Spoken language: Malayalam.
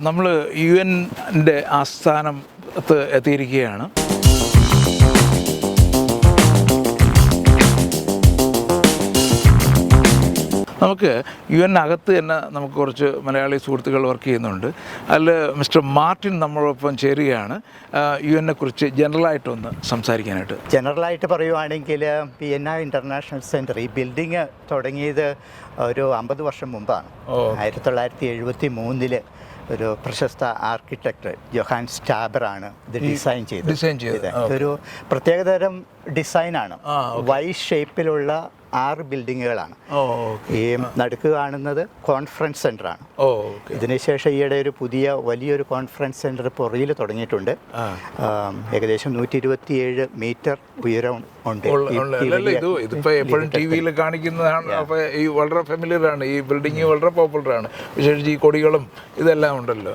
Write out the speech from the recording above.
നമ്മൾ UN-ൻ്റെ ആസ്ഥാനത്ത് എത്തിയിരിക്കുകയാണ്. നമുക്ക് UN-അകത്ത് തന്നെ നമുക്ക് കുറച്ച് മലയാളി സുഹൃത്തുക്കൾ വർക്ക് ചെയ്യുന്നുണ്ട്. അതിൽ മിസ്റ്റർ മാർട്ടിൻ നമ്മളോടൊപ്പം ചേരുകയാണ് UN-നെക്കുറിച്ച് ജനറലായിട്ടൊന്ന് സംസാരിക്കാനായിട്ട്. ജനറലായിട്ട് പറയുവാണെങ്കിൽ PNR ഇൻ്റർനാഷണൽ സെൻറ്റർ ഈ ബിൽഡിങ് തുടങ്ങിയത് ഒരു 50 വർഷം മുമ്പാണ്. 1973 ഒരു പ്രശസ്ത ആർക്കിടെക്ട് ജോഹാൻ സ്റ്റാബറാണ് ഇത് ഡിസൈൻ ചെയ്തത്. ഒരു പ്രത്യേകതരം ഡിസൈനാണ്. വൈ ഷേപ്പിലുള്ള 6 ബിൽഡിങ്ങുകളാണ്. ഈ നടുക്ക് കാണുന്നത് കോൺഫറൻസ് സെൻ്ററാണ്. ഇതിനുശേഷം ഈയിടെ ഒരു വലിയൊരു കോൺഫറൻസ് സെൻ്റർ പുറയിൽ തുടങ്ങിയിട്ടുണ്ട്. ഏകദേശം 127 മീറ്റർ ഉയരം ഉണ്ട്. ഇതിപ്പോൾ എപ്പോഴും ടി വിയിൽ കാണിക്കുന്നതാണ്. അപ്പോൾ ഈ വളരെ ഫെമിലിയർ ആണ്, ഈ ബിൽഡിങ് വളരെ പോപ്പുലറാണ്. വിശേഷിച്ച് ഈ കൊടികളും ഇതെല്ലാം ഉണ്ടല്ലോ.